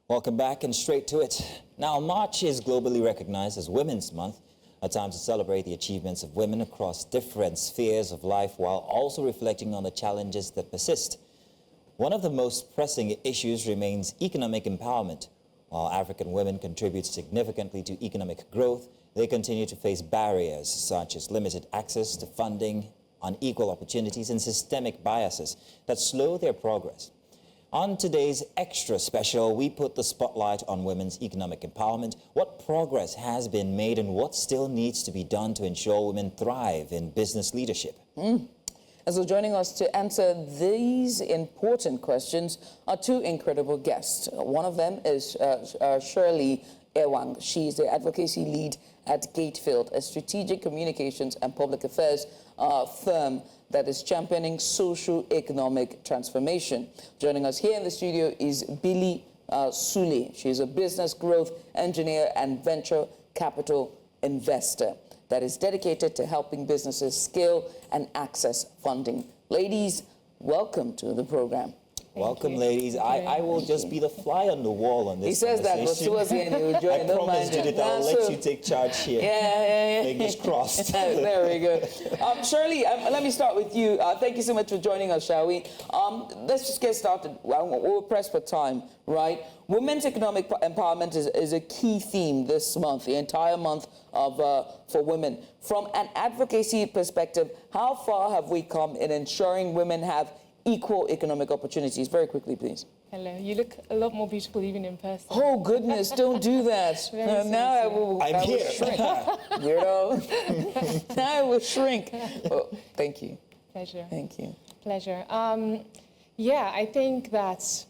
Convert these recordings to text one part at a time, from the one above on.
Welcome back and straight to it. Now, March is globally recognized as Women's Month, a time to celebrate the achievements of women across different spheres of life while also reflecting on the challenges that persist. One of the most pressing issues remains economic empowerment. While African women contribute significantly to economic growth, they continue to face barriers such as limited access to funding, unequal opportunities, and systemic biases that slow their progress. On today's Xtra Special, we put the spotlight on women's economic empowerment, what progress has been made, and what still needs to be done to ensure women thrive in business leadership. And so joining us to answer these important questions are two incredible guests. One of them is Shirley Ewang. She's the Advocacy Lead at Gatefield, a strategic communications and public affairs firm that is championing socio-economic transformation. Joining us here in the studio is Bili Sule. She's a business growth engineer and venture capital investor that is dedicated to helping businesses scale and access funding. Ladies, welcome to the program. Welcome, ladies. I will just be the fly on the wall on this. He says that, but towards the end, he will join. I promise you that I'll let you take charge here. Yeah. Fingers crossed. There we go. Shirley, let me start with you. Thank you so much for joining us, shall we? Let's just get started. We're pressed for time, right? Women's economic empowerment is a key theme this month, the entire month of for women. From an advocacy perspective, how far have we come in ensuring women have equal economic opportunities? Very quickly, please. Hello. You look a lot more beautiful even in person. Oh, goodness, don't do that. Now I will shrink. You know? Now I will shrink. Oh, thank you. Pleasure. Thank you. Pleasure. Yeah, I think that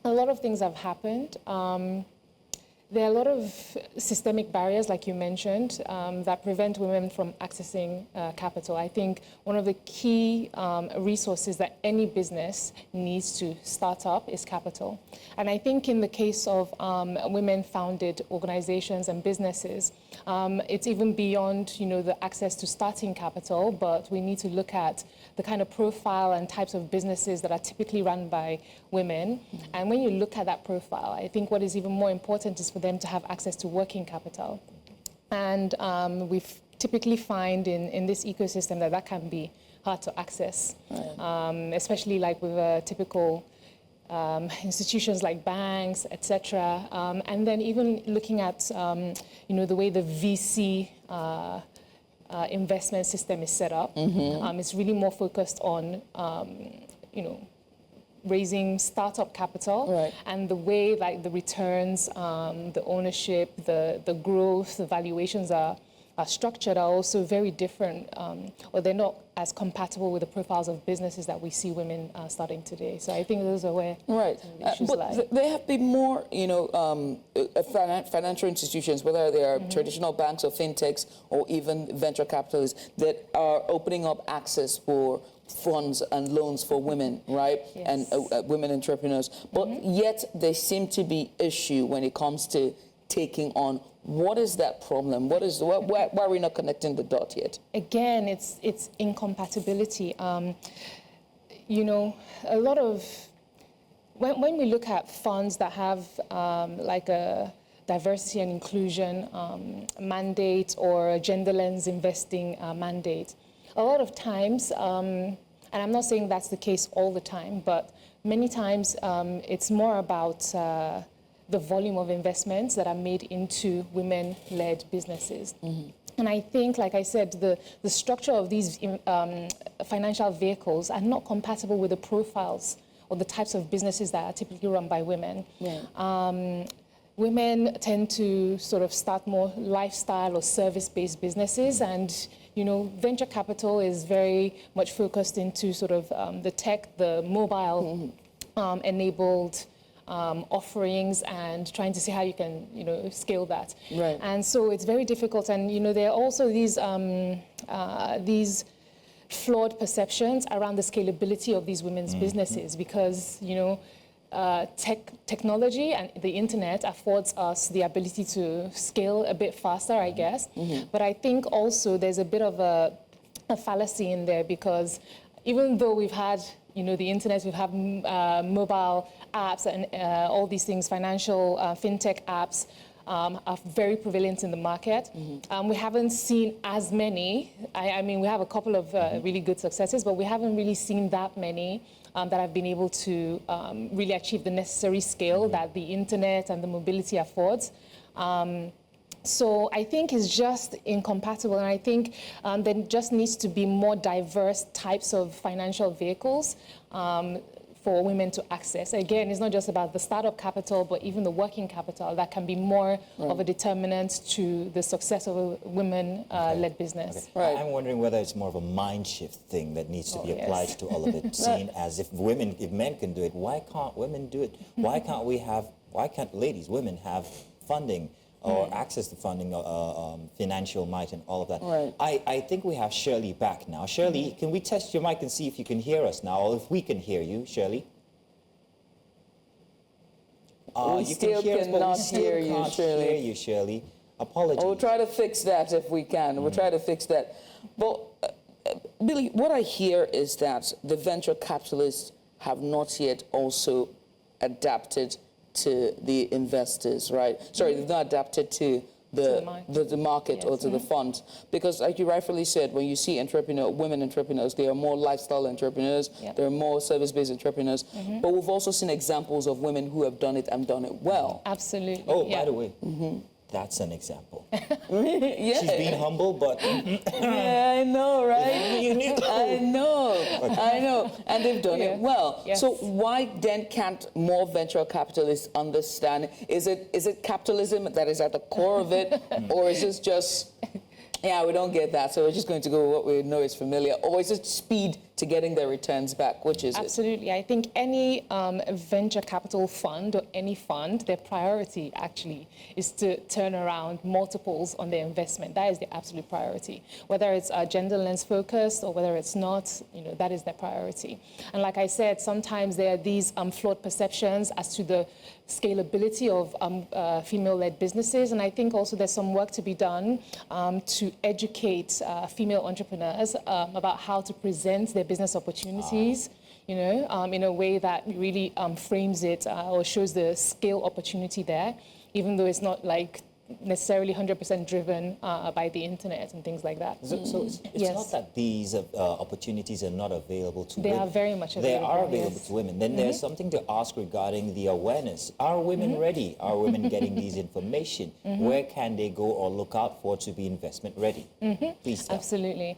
a lot of things have happened. There are a lot of systemic barriers, like you mentioned, that prevent women from accessing capital. I think one of the key resources that any business needs to start up is capital. And I think in the case of women-founded organizations and businesses, it's even beyond, the access to starting capital, but we need to look at the kind of profile and types of businesses that are typically run by women. And when you look at that profile, I think what is even more important is for them to have access to working capital. And we typically find in this ecosystem that can be hard to access, especially like with typical institutions like banks, etc. And then even looking at, the way the VC investment system is set up, it's really more focused on, raising startup capital, and the way like the returns, the ownership, the growth, the valuations are structured are also very different, or they're not as compatible with the profiles of businesses that we see women starting today. So I think those are where some of the issues lie. But there have been more, financial institutions, whether they are traditional banks or fintechs or even venture capitalists, that are opening up access for funds and loans for women, right? Yes. And women entrepreneurs. But yet there seem to be issue when it comes to taking on. What is that problem? Why are we not connecting the dot yet? Again, it's incompatibility. A lot of when we look at funds that have like a diversity and inclusion mandate or a gender lens investing mandate, a lot of times, and I'm not saying that's the case all the time, but many times it's more about the volume of investments that are made into women-led businesses. And I think, like I said, the structure of these financial vehicles are not compatible with the profiles or the types of businesses that are typically run by women. Women tend to sort of start more lifestyle or service-based businesses, and venture capital is very much focused into sort of the tech, the mobile enabled offerings, and trying to see how you can, scale that. And so it's very difficult. And, there are also these flawed perceptions around the scalability of these women's businesses, because, technology and the internet affords us the ability to scale a bit faster, I guess. But I think also there's a bit of a fallacy in there, because even though we've had, the internet. We have mobile apps and all these things, financial fintech apps. Are very prevalent in the market. We haven't seen as many. I mean, we have a couple of really good successes, but we haven't really seen that many that have been able to really achieve the necessary scale that the internet and the mobility affords. So I think it's just incompatible, and I think there just needs to be more diverse types of financial vehicles for women to access. Again, it's not just about the startup capital, but even the working capital that can be more of a determinant to the success of a women-led business. Okay. I'm wondering whether it's more of a mind shift thing that needs to be applied to all of it. Seen as if men can do it, why can't women do it? Why can't women have funding or access to funding, financial might and all of that. I think we have Shirley back now. Shirley, can we test your mic and see if you can hear us now, or if we can hear you, Shirley? We still cannot hear you, Shirley. Apologies. We'll try to fix that if we can. We'll try to fix that. But, Bili, what I hear is that the venture capitalists have not yet also adapted to the investors, right? Sorry, they've not adapted to the market or to the funds. Because like you rightfully said, when you see women entrepreneurs, they are more lifestyle entrepreneurs, they're more service-based entrepreneurs. But we've also seen examples of women who have done it and done it well. Absolutely. Oh, by the way, that's an example. Yeah. She's being humble, but... Yeah, I know, right? You knew. I know. And they've done it well. Yes. So why then can't more venture capitalists understand? Is it capitalism that is at the core of it? Or is it just, we don't get that, so we're just going to go with what we know is familiar? Or is it speed to getting their returns back? Which is Absolutely. I think any venture capital fund or any fund, their priority actually is to turn around multiples on their investment. That is the absolute priority. Whether it's gender lens focused or whether it's not, that is their priority. And like I said, sometimes there are these flawed perceptions as to the scalability of female-led businesses. And I think also there's some work to be done to educate female entrepreneurs about how to present their business opportunities, in a way that really frames it or shows the scale opportunity there, even though it's not like necessarily 100% driven by the internet and things like that. So it's not that these opportunities are not available to women. They are very much available. They are available to women. Then there's something to ask regarding the awareness. Are women ready? Are women getting these information? Where can they go or look out for to be investment ready? Please tell. Absolutely.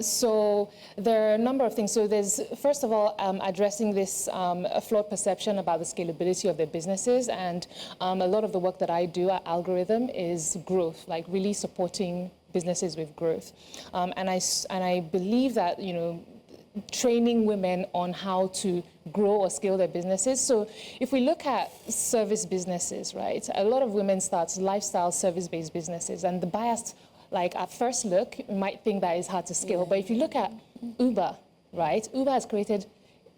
So there are a number of things. So there's, first of all, addressing this flawed perception about the scalability of their businesses. And a lot of the work that I do at Algorithm is growth, like really supporting businesses with growth. And I believe that, training women on how to grow or scale their businesses. So if we look at service businesses, right, a lot of women start lifestyle service-based businesses, and the bias, like at first look, you might think that is hard to scale. But if you look at Uber, right,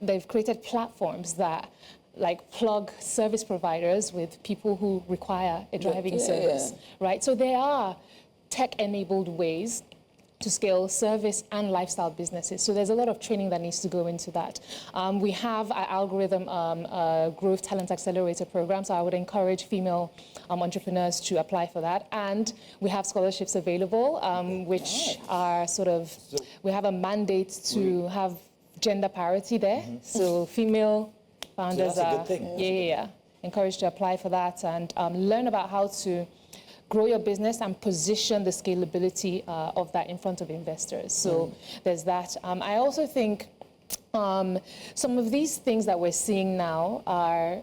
they've created platforms that plug service providers with people who require a driving service, right? So there are tech-enabled ways to scale service and lifestyle businesses. So there's a lot of training that needs to go into that. We have our Algorithm Growth Talent Accelerator program, so I would encourage female entrepreneurs to apply for that. And we have scholarships available, which are we have a mandate to have gender parity there. So female founders so that's a good thing. Encouraged to apply for that and learn about how to grow your business and position the scalability of that in front of investors. So there's that. I also think some of these things that we're seeing now are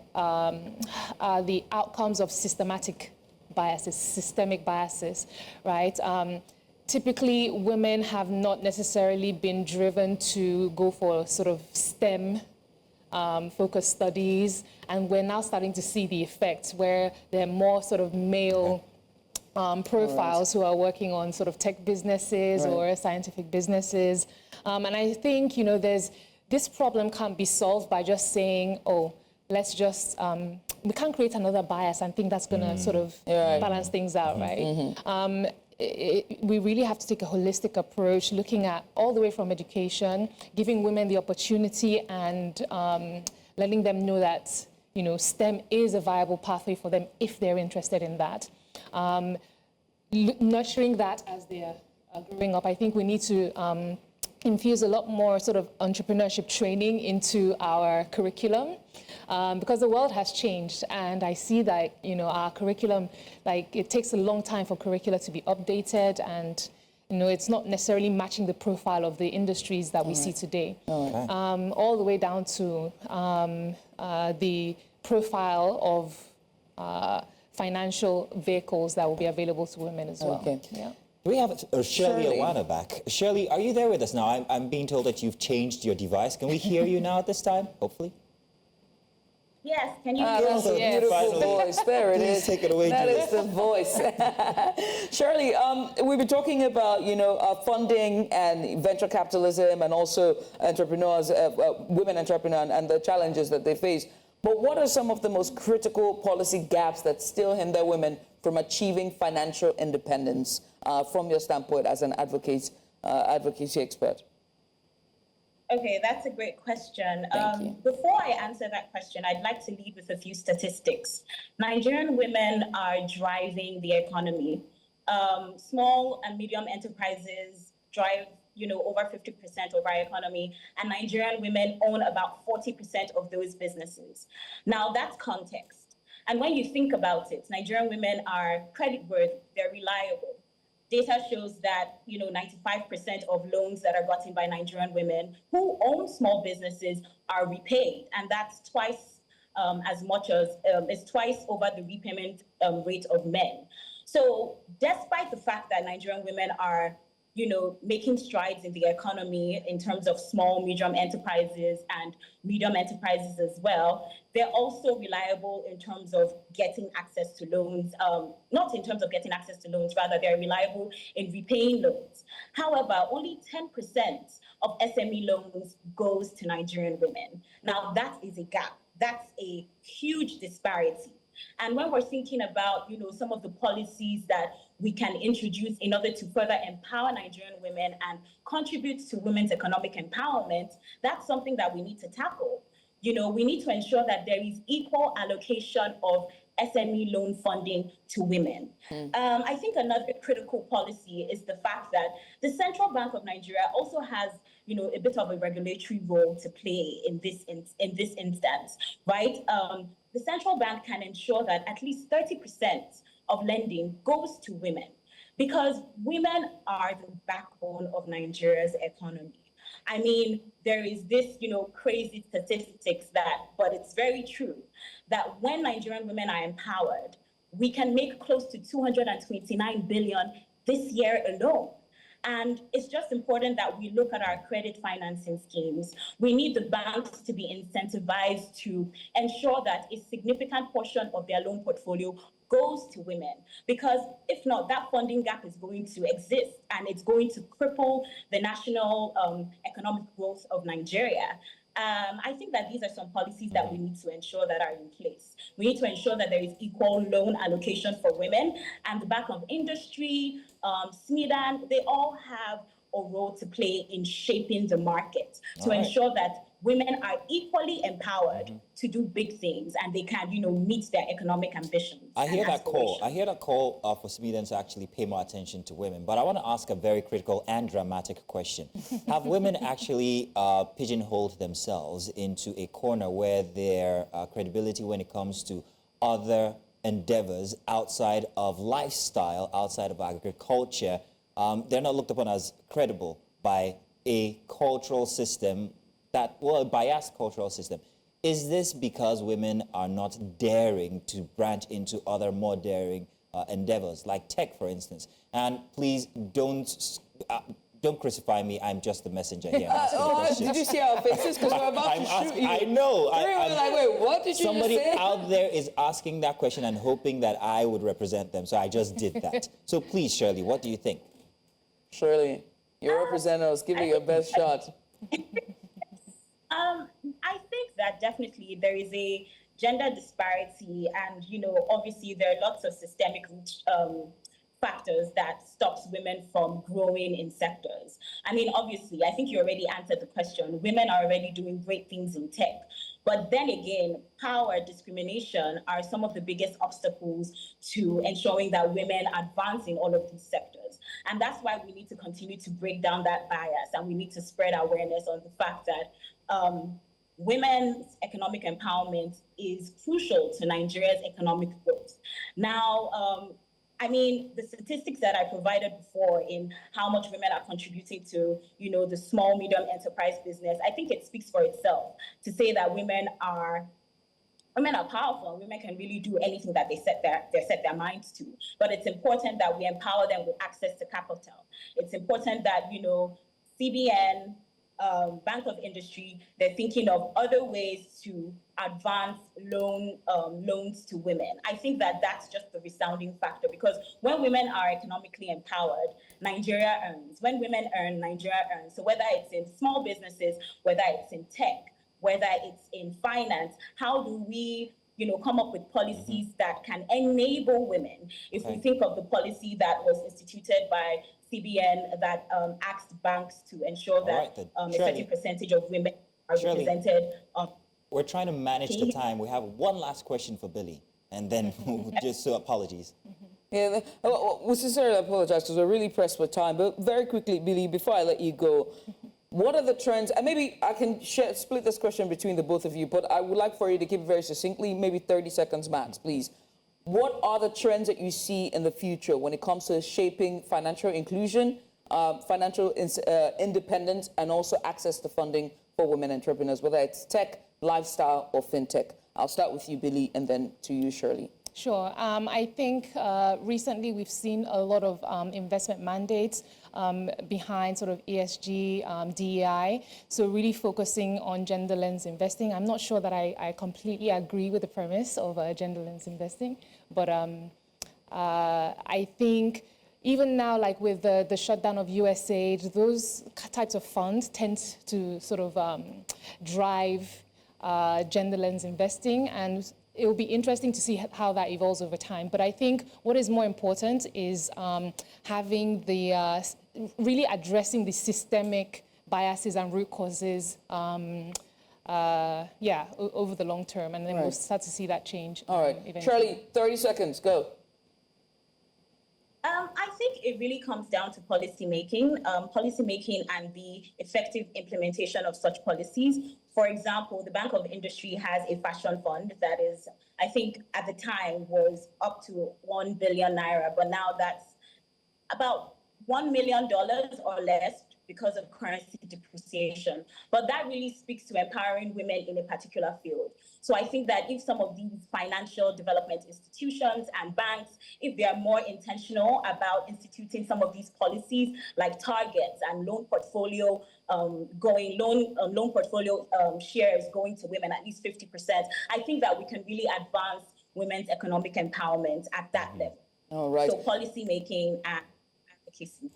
the outcomes of systemic biases, right? Typically, women have not necessarily been driven to go for sort of STEM focused studies, and we're now starting to see the effects where there are more sort of male profiles who are working on sort of tech businesses or scientific businesses. And I think, this problem can't be solved by just saying, let's just, we can't create another bias and think that's going to sort of balance things out, right? we really have to take a holistic approach, looking at all the way from education, giving women the opportunity, and letting them know that STEM is a viable pathway for them if they're interested in that. Nurturing that as they're growing up. I think we need to infuse a lot more sort of entrepreneurship training into our curriculum, because the world has changed, and I see that our curriculum, like, it takes a long time for curricula to be updated, and it's not necessarily matching the profile of the industries that we see today. All the way down to the profile of financial vehicles that will be available to women as well. Okay. Yeah. We have Shirley Ewang back. Shirley, are you there with us now? I'm being told that you've changed your device. Can we hear you now at this time, hopefully? Yes, can you hear That's a me? beautiful Finally. voice. There it Please is. take it away, That Julie. is the voice. Shirley, we've been talking about, funding and venture capitalism, and also entrepreneurs, women entrepreneurs, and the challenges that they face. But what are some of the most critical policy gaps that still hinder women from achieving financial independence, from your standpoint as an advocacy expert? Okay, that's a great question. Thank you. Before I answer that question, I'd like to lead with a few statistics. Nigerian women are driving the economy. Small and medium enterprises drive, over 50% of our economy, and Nigerian women own about 40% of those businesses. Now, that's context. And when you think about it, Nigerian women are creditworthy, they're reliable. Data shows that 95% of loans that are gotten by Nigerian women who own small businesses are repaid, and that's twice as much as it's twice over the repayment rate of men. So, despite the fact that Nigerian women are making strides in the economy in terms of small, medium enterprises and medium enterprises as well, they're also reliable in terms of getting access to loans, not in terms of getting access to loans, rather they're reliable in repaying loans. However, only 10% of SME loans goes to Nigerian women. Now, that is a gap. That's a huge disparity. And when we're thinking about, some of the policies that we can introduce in order to further empower Nigerian women and contribute to women's economic empowerment, that's something that we need to tackle. We need to ensure that there is equal allocation of SME loan funding to women. I think another critical policy is the fact that the Central Bank of Nigeria also has, a bit of a regulatory role to play in this instance, right? The central bank can ensure that at least 30% of lending goes to women, because women are the backbone of Nigeria's economy. I mean, there is this, crazy statistics but it's very true, that when Nigerian women are empowered, we can make close to 229 billion this year alone. And it's just important that we look at our credit financing schemes. We need the banks to be incentivized to ensure that a significant portion of their loan portfolio goes to women, because if not, that funding gap is going to exist, and it's going to cripple the national economic growth of Nigeria. I think that these are some policies that we need to ensure that are in place. We need to ensure that there is equal loan allocation for women, and the back of industry, SMEDAN, they all have a role to play in shaping the market to ensure that women are equally empowered to do big things, and they can, meet their economic ambitions. I hear that call. I hear that call for Sweden to actually pay more attention to women. But I want to ask a very critical and dramatic question. Have women actually pigeonholed themselves into a corner where their credibility when it comes to other endeavors outside of lifestyle, outside of agriculture, they're not looked upon as credible by a cultural system a biased cultural system? Is this because women are not daring to branch into other more daring endeavors, like tech, for instance? And please don't crucify me. I'm just the messenger here. Did you see our faces? Because we're about to shoot you. I know. I'm like, wait, what did you Somebody just say? out there is asking that question and hoping that I would represent them. So I just did that. So please, Shirley, what do you think? Shirley, your representatives, give it your best shot. I think that definitely there is a gender disparity, and obviously there are lots of systemic factors that stops women from growing in sectors. I mean, obviously, I think you already answered the question. Women are already doing great things in tech. But then again, power, discrimination are some of the biggest obstacles to ensuring that women advance in all of these sectors. And that's why we need to continue to break down that bias, and we need to spread awareness on the fact that women's economic empowerment is crucial to Nigeria's economic growth. Now, I mean, the statistics that I provided before in how much women are contributing to, the small, medium enterprise business, I think it speaks for itself to say that women are powerful and women can really do anything that they set their minds to. But it's important that we empower them with access to capital. It's important that, CBN, Bank of Industry, they're thinking of other ways to advance loans to women. I think that that's just the resounding factor, because when women are economically empowered, Nigeria earns. When women earn, Nigeria earns. So whether it's in small businesses, whether it's in tech, whether it's in finance, how do we come up with policies that can enable women? If we think of the policy that was instituted by CBN that asked banks to ensure that a certain percentage of women are represented. We're trying to manage the time. We have one last question for Bili, and then just apologies. Yeah, we sincerely apologize because we're really pressed for time. But very quickly, Bili, before I let you go, what are the trends? And maybe I can split this question between the both of you, but I would like for you to keep it very succinctly, maybe 30 seconds max, please. What are the trends that you see in the future when it comes to shaping financial inclusion, financial independence, and also access to funding for women entrepreneurs, whether it's tech, lifestyle, or fintech? I'll start with you, Bili, and then to you, Shirley. Sure. I think recently we've seen a lot of investment mandates behind sort of ESG, DEI, so really focusing on gender lens investing. I'm not sure that I completely agree with the premise of gender lens investing, but I think even now, like with the shutdown of USAID, those types of funds tend to sort of drive gender lens investing, and it will be interesting to see how that evolves over time. But I think what is more important is having the, really addressing the systemic biases and root causes, over the long term. And then we'll start to see that change. All right. Eventually. Shirley, 30 seconds, go. I think it really comes down to policy making and the effective implementation of such policies. For example, the Bank of Industry has a fashion fund that is, I think at the time was up to 1 billion naira, but now that's about $1 million or less because of currency depreciation. But that really speaks to empowering women in a particular field. So I think that if some of these financial development institutions and banks, if they are more intentional about instituting some of these policies like targets and loan portfolio shares going to women, at least 50%, I think that we can really advance women's economic empowerment at that level. All right. So policy making and advocacy.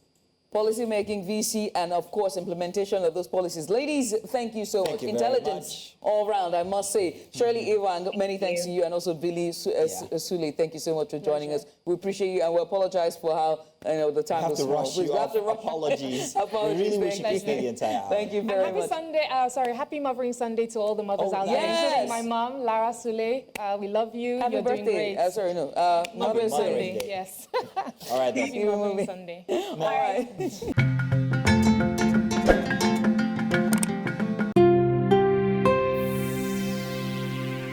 Policy making, VC, and of course, implementation of those policies. Ladies, thank you so much. Intelligence all round, I must say. Shirley Ewang, many thanks to you, and also Bili Sule, thank you so much for joining us. We appreciate you, and we apologize for how the time was small. We have to rush. Apologies. Apologies. We really wish you could stay the entire hour. Thank you very much. Happy Mothering Sunday to all the mothers out there, including my mom, Lara Sule. We love you. Happy You're birthday. doing great. Mother's Sunday. Day. Yes. All right, Happy Mothering Sunday. All right.